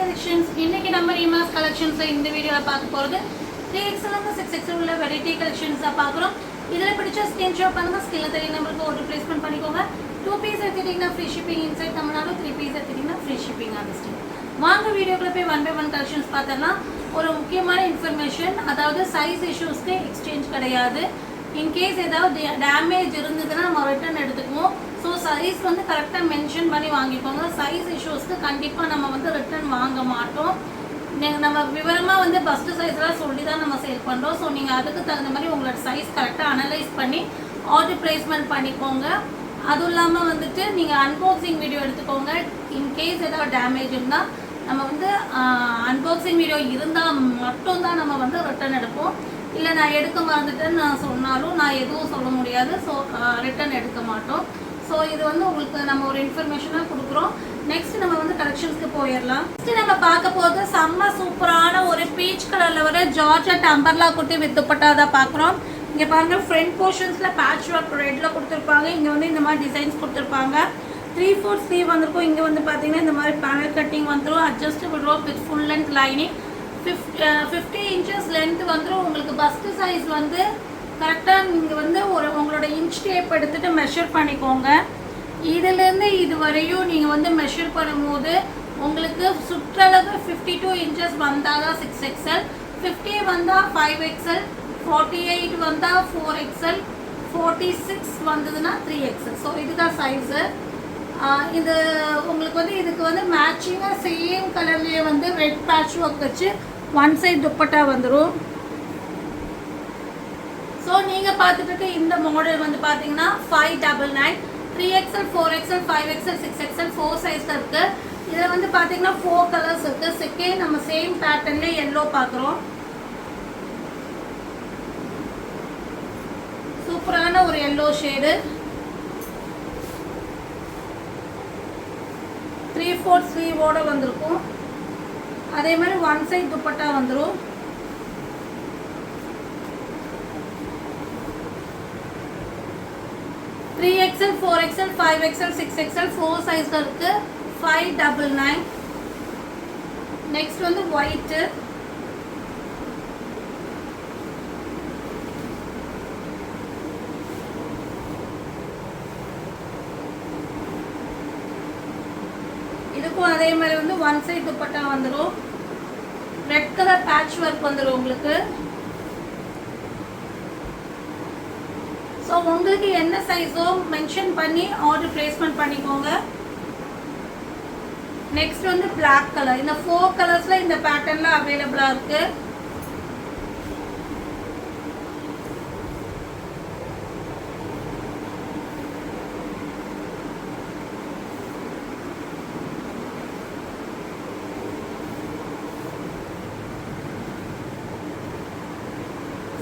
Collections. இன்னைக்கு நம்ம ரீமாஸ் கலெக்ஷன்ஸ்ல இந்த வீடியோல பார்க்க போறது 3XL and 6XL உள்ள வெரைட்டி கலெக்ஷன்ஸ் தான் பார்க்குறோம். இதில் பிடிச்ச ஸ்கிரீன்ஷாட் பண்ணுங்க. ஸ்கிரீன்ல தெரிய நம்பருக்கு ஆர்டர் பிளேஸ் பண்ணிக்கோங்க. 2 பீஸ் எடுத்துட்டீங்கன்னா free shipping inside Tamil Nadu, 3 piece எடுத்துட்டீங்கன்னா ஃப்ரீ ஷிப்பிங் அண்டர்ஸ்டாண்ட். வாங்க வீடியோக்குள்ள போய் 1 by 1 கலெக்ஷன்ஸ் பார்த்தலாம். ஒரு முக்கியமான இன்ஃபர்மேஷன், அதாவது சைஸ் இஷ்யூஸ்க்கு எக்ஸ்சேஞ்ச் கிடையாது. இன்கேஸ் ஏதாவது டேமேஜ் இருந்ததுன்னா நம்ம ரிட்டர்ன் எடுத்துக்குவோம். ஸோ சைஸ் வந்து கரெக்டாக மென்ஷன் பண்ணி வாங்கிக்கோங்க. சைஸ் இஷ்யூஸ்க்கு கண்டிப்பாக நம்ம வந்து ரிட்டர்ன் வாங்க மாட்டோம். நம்ம விவரமாக வந்து ஃபஸ்ட்டு சைஸ்லாம் சொல்லி தான் நம்ம சேல் பண்ணுறோம். ஸோ நீங்கள் அதுக்கு தகுந்த மாதிரி உங்களோட சைஸ் கரெக்டாக அனலைஸ் பண்ணி ஆர்டர் பிளேஸ்மெண்ட் பண்ணிக்கோங்க. அதுவும் இல்லாமல் வந்துட்டு நீங்கள் அன்பாக்சிங் வீடியோ எடுத்துக்கோங்க. இன்கேஸ் ஏதாவது டேமேஜ் இருந்தால் நம்ம வந்து அன்பாக்சிங் வீடியோ இருந்தால் மட்டும்தான் நம்ம வந்து ரிட்டர்ன் எடுப்போம். இல்லை நான் எடுக்க மறந்துட்டேன்னு நான் சொன்னாலும் நான் எதுவும் சொல்ல முடியாது. ஸோ ரிட்டர்ன் எடுக்க மாட்டோம். ஸோ இது வந்து உங்களுக்கு நம்ம ஒரு இன்ஃபர்மேஷனாக கொடுக்குறோம். நெக்ஸ்ட் நம்ம வந்து கலெக்ஷன்ஸ்க்கு போயிடலாம். நெக்ஸ்ட் நம்ம பார்க்க போகிறது செம்ம சூப்பரான ஒரு பீச் கலரில் வர ஜார்ஜெட் அம்பர்லா குட்டி வித் துப்பட்டா தான் பார்க்குறோம். இங்கே பாருங்கள், ஃப்ரண்ட் போர்ஷன்ஸில் பேட்ச் ஒர்க் ரெட்டில் கொடுத்துருப்பாங்க. இங்கே வந்து இந்த மாதிரி டிசைன்ஸ் கொடுத்துருப்பாங்க. 3/4 ஸ்லீவ் வந்திருக்கும். இங்கே வந்து பார்த்தீங்கன்னா இந்த மாதிரி பேனல் கட்டிங் வந்துடும். Adjustable rope with full length lining. 50 inches length வந்துடும். உங்களுக்கு பஸ்ட் சைஸ் வந்து கரெக்டாக நீங்கள் வந்து உங்களோட இன்ச் டேப் எடுத்துகிட்டு மெஷர் பண்ணிக்கோங்க. இதிலேருந்து இது வரையும் நீங்கள் வந்து மெஷர் பண்ணும்போது உங்களுக்கு சுற்றளவு 52 இன்ச்சஸ் வந்தால் தான் 6XL, 50 வந்தால் 5XL, 48 வந்தால் 4XL, 46 வந்ததுன்னா 3XL. ஸோ இதுதான் சைஸு. இது உங்களுக்கு வந்து இதுக்கு வந்து மேட்சிங்காக சேம் கலர்லேயே வந்து ரெட் பேட்ச் ஒர்க் வச்சு ஒன் சைட் துப்பட்டா வந்துடும். ஸோ நீங்கள் பார்த்துட்டு இருக்க இந்த மாடல் வந்து பார்த்தீங்கன்னா 599, 3XL, 4XL, 5XL, 6XL 4 சைஸில் இருக்குது. இதில் வந்து பார்த்தீங்கன்னா 4 கலர்ஸ் இருக்குது. செகண்ட் நம்ம சேம் பேட்டர்ன்லேயே எல்லோ பார்க்குறோம். சூப்பரான ஒரு எல்லோ ஷேடு. 3/4 ஸ்லீவோடு வந்திருக்கும். அதே மாதிரி ஒன் சைட் துப்பட்டா வந்துடும். XL, 4XL, 5XL, 6XL 4 சைஸ்ல இருக்கு. 599. நெக்ஸ்ட் வந்து ஒயிட். இதுக்கும் அதே மாதிரி வந்து ஒன் சைட் துப்பட்டா வந்துடும். ரெட் கலர் பேட்ச் ஒர்க் வந்துடும் உங்களுக்கு. ஸோ உங்களுக்கு என்ன சைஸோ மென்ஷன் பண்ணி ஆர்டர் பிளேஸ்மெண்ட் பண்ணிக்கோங்க. நெக்ஸ்ட் வந்து பிளாக் கலர். இந்த 4 கலர்ஸில் இந்த பேட்டர்னில் அவைலபிளாக இருக்குது.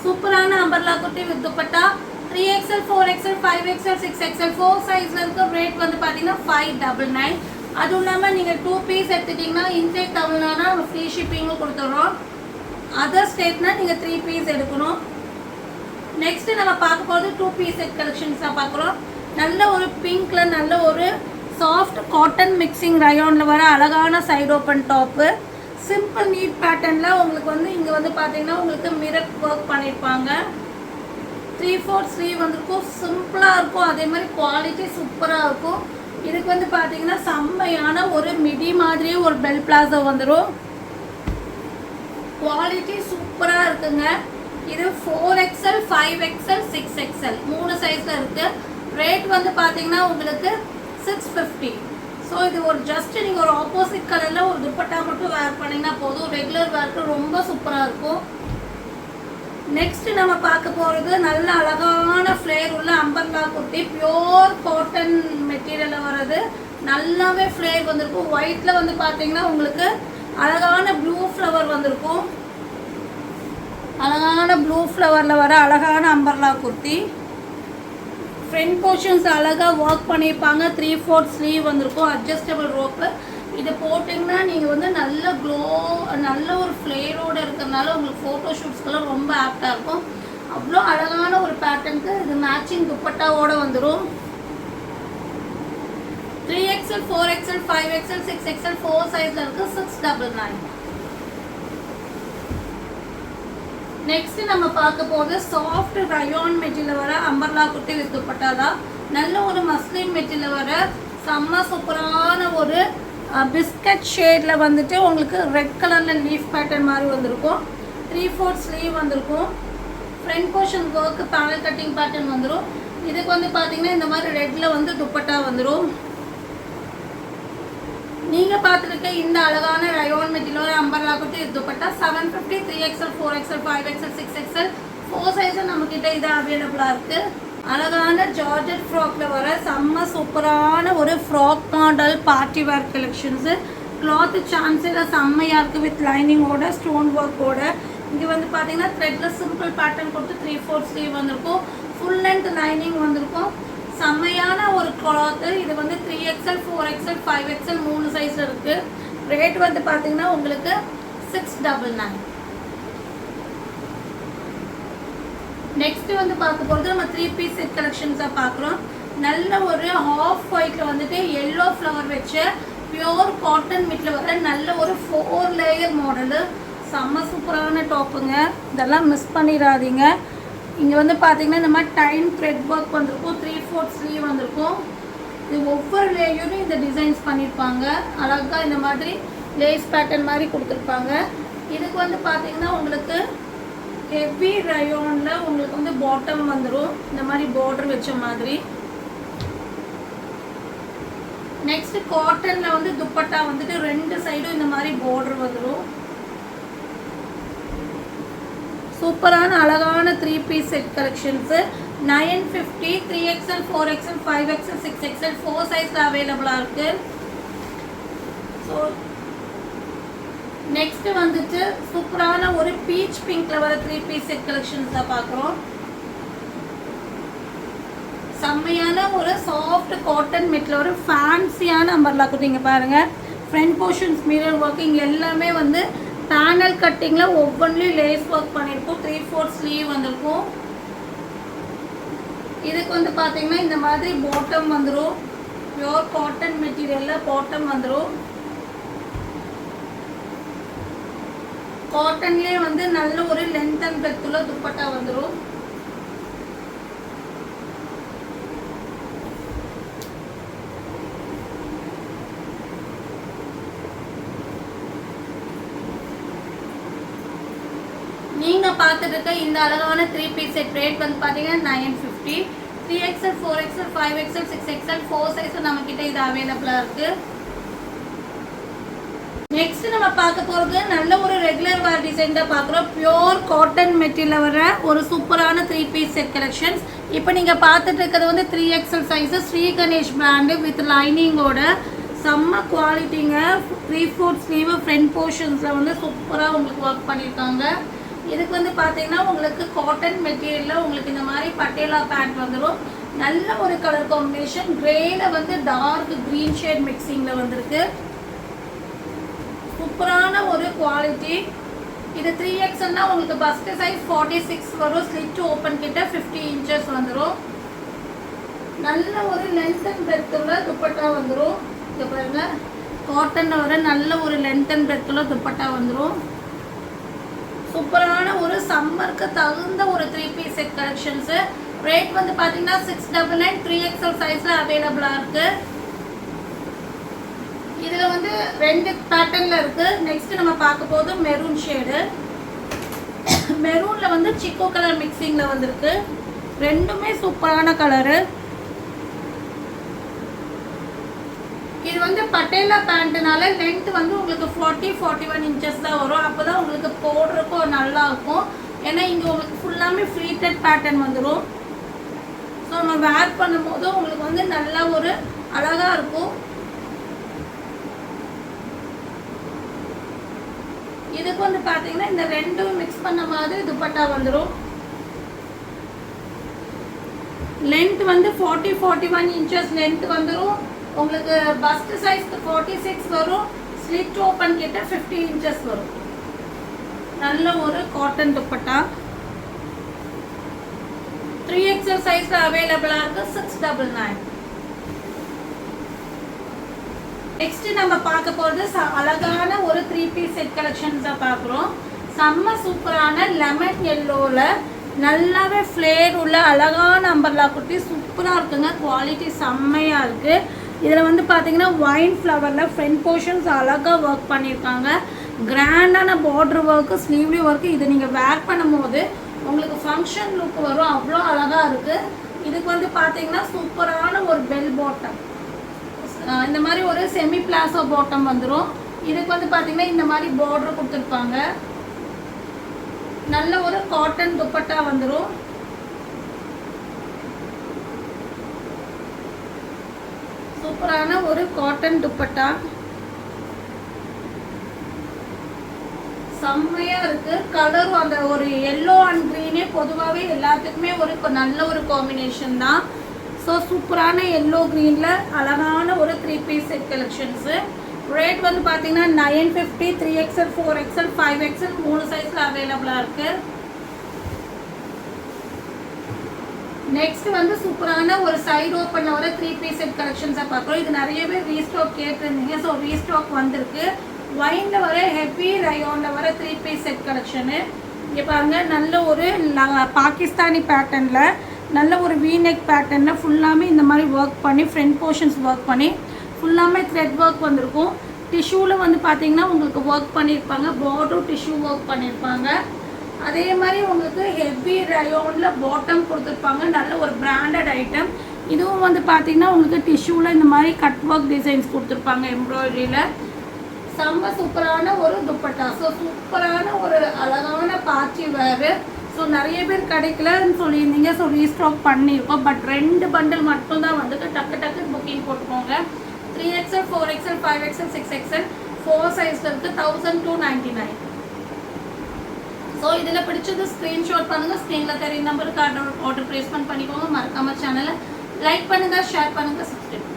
சூப்பரான அம்பர்லா குட்டி with dupatta. 3XL, 4XL, 5XL, 6XL 4 சைஸ்ல இருக்க. ரேட் வந்து பார்த்தீங்கன்னா 599. அதுவும் இல்லாமல் நீங்கள் 2 பீஸ் எடுத்துட்டிங்கன்னா இன்சைட் தமிழ்நாடு நம்ம ஃப்ரீ ஷிப்பிங்கும் கொடுத்துட்றோம். அதர் ஸ்டேட்னா நீங்கள் 3 பீஸ் எடுக்கணும். நெக்ஸ்ட் நம்ம பார்க்க போகிறது 2 பீஸ் செட் கலெக்ஷன்ஸாக பார்க்குறோம். நல்ல ஒரு பிங்க்ல நல்ல ஒரு சாஃப்ட் காட்டன் மிக்சிங் ரயானில் வர அழகான side open top. Simple neat பேட்டர்னில் உங்களுக்கு வந்து இங்கே வந்து பார்த்தீங்கன்னா உங்களுக்கு மிரர் ஒர்க் பண்ணியிருப்பாங்க. 3/4 ஸ்லீவ் வந்துருக்கும். சிம்பிளாக இருக்கும். அதே மாதிரி குவாலிட்டி சூப்பராக இருக்கும். இதுக்கு வந்து பார்த்தீங்கன்னா செம்மையான ஒரு மிடி மாதிரியே ஒரு பெல் பிளாசோ வந்துடும். குவாலிட்டி சூப்பராக இருக்குங்க. இது 4XL, 5XL, 6XL 3 சைஸில் இருக்குது. ரேட் வந்து பார்த்தீங்கன்னா உங்களுக்கு 650. ஸோ இது ஒரு ஜஸ்ட் நீங்கள் ஒரு ஆப்போசிட் கலரில் ஒரு துப்பட்டா மட்டும் வேர் பண்ணிங்கன்னா போதும். ரெகுலர் வேர்க்கு ரொம்ப சூப்பராக இருக்கும். நெக்ஸ்ட் நம்ம பார்க்க போகிறது நல்ல அழகான ஃப்ளேர் உள்ள அம்பர்லா குர்த்தி. பியோர் காட்டன் மெட்டீரியலில் வர்றது. நல்லாவே ஃப்ளேர் வந்திருக்கும். ஒயிட்டில் வந்து பார்த்தீங்கன்னா உங்களுக்கு அழகான ப்ளூ ஃப்ளவர் வந்திருக்கும். அழகான ப்ளூ ஃப்ளவரில் வர அழகான அம்பர்லா குர்த்தி. ஃப்ரண்ட் போர்ஷன்ஸ் அழகாக ஒர்க் பண்ணியிருப்பாங்க. 3/4 ஸ்லீவ் வந்திருக்கும். Adjustable rope. இதை போட்டிங்கன்னா நீங்கள் வந்து நல்ல ஒரு ஃப்ளேரோடு இருக்கிறதுனால உங்களுக்கு ஃபோட்டோ ஷூட்ஸ்க்கெல்லாம் ரொம்ப ஆப்டாக இருக்கும். அவ்வளோ அழகான ஒரு பேட்டர்னுக்கு இது மேட்சிங் துப்பட்டாவோடு வந்துடும். 3X 3XL 4XL 5XL 6XL 4 சைஸ்ல இருக்கு 699. நெக்ஸ்ட் நம்ம பார்க்க போறது சாஃப்ட் ரயான் மெட்டீரியல் வர அம்பர்லா குர்த்தி வித் துப்பட்டா தான். நல்ல ஒரு மஸ்லின் மெட்டீரியல் வர செம்ம சூப்பரான ஒரு பிஸ்கட் ஷேட்ல வந்துட்டு உங்களுக்கு ரெட் கலர்ல லீஃப் பேட்டர்ன் மாதிரி வந்திருக்கும். 3/4 ஸ்லீவ் வந்திருக்கும். Front portion work panel cutting pattern வந்துடும். இதுக்கு வந்து பார்த்தீங்கன்னா இந்த மாதிரி ரெட்ல வந்து துப்பட்டா வந்துடும். நீங்கள் பார்த்துருக்க இந்த அழகான rayon material umbrella kurti dupatta 750 3XL 4XL 5XL 6XL 4 size நம்மக்கிட்ட இது அவைலபிளாக இருக்குது. அழகான ஜார்ஜெட் ஃப்ராக்ல வர செம்ம சூப்பரான ஒரு frock model party wear collections. Cloth சான்ஸில் செம்மையாக இருக்குது வித் லைனிங்கோட ஸ்டோன் ஒர்க்கோட. இங்கே வந்து பார்த்தீங்கன்னா த்ரெட்டில் சிம்பிள் பேட்டர்ன் கொடுத்து 3/4 ஸ்லீவ் வந்திருக்கும். ஃபுல் லென்த் லைனிங் வந்திருக்கும். செம்மையான ஒரு கிளாத்து. இது வந்து 3XL 4XL 5XL 3 சைஸில் இருக்குது. ரேட் வந்து பார்த்தீங்கன்னா உங்களுக்கு 699. நெக்ஸ்ட் வந்து பார்க்க போகிறது நம்ம 3 பீஸ் செட் கலெக்ஷன்ஸாக பார்க்குறோம். நல்ல ஒரு ஹாஃப் ஒயிட்டில் வந்துட்டு எல்லோ ஃப்ளவர் வச்ச பியோர் காட்டன் மிட்டில் வர நல்ல ஒரு 4 லேயர் மாடலு. செம்ம சூப்பரான டாப்புங்க. இதெல்லாம் மிஸ் பண்ணிடாதீங்க. இங்கே வந்து பார்த்தீங்கன்னா இந்த மாதிரி டைம் த்ரெட் ஒர்க் வந்திருக்கும். 3/4 ஸ்லீவ் வந்திருக்கும். இது ஒவ்வொரு லேயரும் இந்த டிசைன்ஸ் பண்ணியிருப்பாங்க. அழகாக இந்த மாதிரி லேஸ் பேட்டர்ன் மாதிரி கொடுத்துருப்பாங்க. இதுக்கு வந்து பார்த்தீங்கன்னா உங்களுக்கு ஹெவி ரயோனில் உங்களுக்கு வந்து பாட்டம் வந்துடும். இந்த மாதிரி பார்டர் வச்ச மாதிரி. நெக்ஸ்ட் காட்டனில் வந்து துப்பட்டா வந்துட்டு 2 சைடும் இந்த மாதிரி பார்டர் வந்துடும். சூப்பரான அழகான 3 piece set collections 950 3XL 4XL 5XL 6XL 4 சைஸில் அவைலபிளாக இருக்குது. ஸோ நெக்ஸ்ட் வந்துட்டு சூப்பரான ஒரு பீச் பிங்க்ல வர 3 பீஸ் செட் கலெக்ஷன்ஸ் தான் பார்க்குறோம். செம்மையான ஒரு சாஃப்ட் காட்டன் மெட்டில் ஒரு ஃபேன்சியான அம்பர்லா குர்த்தி. பாருங்கள், ஃப்ரண்ட் போர்ஷன்ஸ் மிரர் ஒர்க்கிங் எல்லாமே வந்து பேனல் கட்டிங்கில் ஒவ்வொன்றிலையும் லேஸ் ஒர்க் பண்ணியிருக்கோம். 3/4 ஸ்லீவ் வந்திருக்கும். இதுக்கு வந்து பார்த்தீங்கன்னா இந்த மாதிரி பாட்டம் வந்துடும். பியோர் காட்டன் மெட்டீரியலில் பாட்டம் வந்துடும். காட்டன்லேயே வந்து நல்ல ஒரு லென்த் அண்ட் பிரெத் உள்ள துப்பட்டா வந்துடும். நீங்கள் பார்த்துட்டு இருக்க இந்த அழகான 3 பீஸ் செட் ரேட் வந்து பார்த்தீங்கன்னா 950. 3XL 4XL 5XL 6XL 4 size நம்மக்கிட்ட இது அவைலபிளாக இருக்குது. நெக்ஸ்ட் நம்ம பார்க்க போகிறது நல்ல ஒரு ரெகுலர் வேர் டிசைன் தான் பார்க்குறோம். பியோர் காட்டன் மெட்டீரியல் வர ஒரு சூப்பரான 3 பீஸ் செட் கலெக்ஷன்ஸ். இப்போ நீங்கள் பார்த்துட்டு இருக்கிறது வந்து 3XL size Sri Ganesh brand with லைனிங்கோட செம்ம குவாலிட்டிங்க. 3/4 ஸ்லீவ் ஃப்ரண்ட் போர்ஷன்ஸில் வந்து சூப்பராக உங்களுக்கு ஒர்க் பண்ணியிருக்காங்க. இதுக்கு வந்து பார்த்தீங்கன்னா உங்களுக்கு காட்டன் மெட்டீரியலில் உங்களுக்கு இந்த மாதிரி பட்டேலா பேண்ட் வந்துடும். நல்ல ஒரு கலர் காம்பினேஷன். கிரேல வந்து டார்க் க்ரீன் ஷேட் மிக்சிங்கில் வந்திருக்கு. சூப்பரான ஒரு குவாலிட்டி. இது 3XLனா உங்களுக்கு பஸ்ட் சைஸ் 46 வரும். ஸ்லிட் ஓப்பன் கிட்ட 50 இன்ச்சஸ் வந்துடும். நல்ல ஒரு லென்த் அண்ட் பிரெத் உள்ள துப்பட்டா வந்துடும். இது பாருங்க, காட்டனில் வர நல்ல ஒரு லென்த் அண்ட் பிரெத் உள்ள துப்பட்டா வந்துடும். சூப்பரான ஒரு சம்மருக்கு தகுந்த ஒரு 3 பீஸ் செட் கலெக்ஷன்ஸு. ரேட் வந்து பார்த்தீங்கன்னா 699. 3XL சைஸில் அவைலபிளாக இருக்குது. இதில் வந்து 2 பேட்டர்னில் இருக்குது. நெக்ஸ்ட் நம்ம பார்க்க போது மெரூன் ஷேடு. மெரூனில் வந்து சிக்கோ கலர் மிக்சிங்கில் வந்திருக்கு. ரெண்டுமே சூப்பரான கலரு. இது வந்து பட்டேலா பேண்ட்னால லென்த் வந்து உங்களுக்கு 40-41 இன்ச்சஸ் தான் வரும். அப்போ தான் உங்களுக்கு போடுறப்போ நல்லா இருக்கும். ஏன்னா இங்கே உங்களுக்கு ஃபுல்லாமே ஃப்ளீட்டட் பேட்டர்ன் வந்துடும். ஸோ நம்ம வேர் பண்ணும்போது உங்களுக்கு வந்து நல்லா ஒரு அழகாக இருக்கும். இதுக்கு வந்து பார்த்தீங்கன்னா இந்த ரெண்டும் மிக்ஸ் பண்ண மாதிரி துப்பட்டா வந்துடும். லென்த் வந்து 40-41 இன்ச்சஸ் லென்த் வந்துடும். உங்களுக்கு பஸ்ட் சைஸ் 46 வரும். ஸ்லிட் ஓப்பன் கிட்ட 50 இன்ச்சஸ் வரும். நல்ல ஒரு காட்டன் துப்பட்டா. 3XL சைஸ்ல அவைலபிளா இருக்கு. 699. நெக்ஸ்ட் நம்ம பார்க்க போகிறது அழகான ஒரு 3 பீஸ் செட் கலெக்ஷன்ஸ் தான் பார்க்குறோம். செம்ம சூப்பரான லெமன் எல்லோவில் நல்லாவே ஃப்ளேர் உள்ள அழகான அம்பர்லா குர்த்தி சூப்பராக இருக்குங்க. குவாலிட்டி செம்மையாக இருக்குது. இதில் வந்து பார்த்தீங்கன்னா ஒயின் ஃப்ளவரில் ஃப்ரண்ட் போர்ஷன்ஸ் அழகாக ஒர்க் பண்ணியிருக்காங்க. கிராண்டான பார்டர் ஒர்க்கு, ஸ்லீவ்லி ஒர்க்கு. இது நீங்கள் வேர் பண்ணும்போது உங்களுக்கு ஃபங்க்ஷன் லுக் வரும். அவ்வளோ அழகாக இருக்குது. இதுக்கு வந்து பார்த்தீங்கன்னா சூப்பரான ஒரு பெல் பாட்டம், இந்த மாதிரி ஒரு செமி பிளாசோ பாட்டம் வந்துடும். இதுக்கு வந்து பார்த்தீங்கன்னா இந்த மாதிரி பார்டர் கொடுத்துருப்பாங்க. நல்ல ஒரு காட்டன் துப்பட்டா வந்துடும். சூப்பரான ஒரு காட்டன் துப்பட்டா செம்மையா இருக்கு. கலரும் அந்த ஒரு எல்லோ அண்ட் கிரீனே பொதுவாகவே எல்லாத்துக்குமே ஒரு நல்ல ஒரு காம்பினேஷன் தான். ஸோ சூப்பரான எல்லோ கிரீனில் அழகான ஒரு 3 பீஸ் செட் கலெக்ஷன்ஸு. ரேட் வந்து பார்த்தீங்கன்னா 950, 3XL, 4XL, 5XL 3 சைஸில் அவைலபிளாக இருக்குது. நெக்ஸ்ட் வந்து சூப்பரான ஒரு சைடு ஓப்பனில் வர 3 பீஸ் செட் கலெக்ஷன்ஸாக பார்க்குறோம். இது நிறைய பேர் ரீஸ்டாக் கேட்டிருந்தீங்க. ஸோ ரீஸ்டாக் வந்திருக்கு. ஒயினில் வர ஹெவி ரயோனில் வர 3 பீஸ் செட் கலெக்ஷனு. இங்கே பாருங்கள், நல்ல ஒரு பாகிஸ்தானி பேட்டர்னில் நல்ல ஒரு வீநெக் பேட்டர்னில் ஃபுல்லாமே இந்த மாதிரி ஒர்க் பண்ணி ஃப்ரண்ட் போர்ஷன்ஸ் ஒர்க் பண்ணி ஃபுல்லாமே த்ரெட் ஒர்க் வந்திருக்கும். டிஷ்யூவில் வந்து பார்த்தீங்கன்னா உங்களுக்கு ஒர்க் பண்ணியிருப்பாங்க. பார்டரும் டிஷ்யூ ஒர்க் பண்ணியிருப்பாங்க. அதே மாதிரி உங்களுக்கு ஹெவி ரயோனில் பாட்டம் கொடுத்துருப்பாங்க. நல்ல ஒரு பிராண்டட் ஐட்டம். இதுவும் வந்து பார்த்தீங்கன்னா உங்களுக்கு டிஷ்யூவில் இந்த மாதிரி கட் ஒர்க் டிசைன்ஸ் கொடுத்துருப்பாங்க எம்ப்ராய்டரியில். செம்ம சூப்பரான ஒரு துப்பட்டா. ஸோ சூப்பரான ஒரு அழகான பார்ட்டி வேறு. ஸோ நிறைய பேர் கிடைக்கலன்னு சொல்லியிருந்தீங்க. ஸோ ரீஸ்டாக் பண்ணியிருக்கோம். பட் 2 பண்டில் மட்டும்தான் வந்துட்டு டக்கு டக்கு புக்கிங் போட்டுக்கோங்க. 3XL, 4XL, 5XL, 6XL 4 சைஸில் இருக்குது. 1299. ஸோ இதில் பிடிச்சது ஸ்க்ரீன்ஷாட் பண்ணுங்கள். ஸ்க்ரீனில் தெரிய நம்பருக்கு ஆர்டர் ப்ளேஸ்மெண்ட் பண்ணிக்கோங்க. மறக்காமல் சேனலை லைக் பண்ணுங்கள், ஷேர் பண்ணுங்கள், சப்ஸ்கிரைப் பண்ணுங்கள்.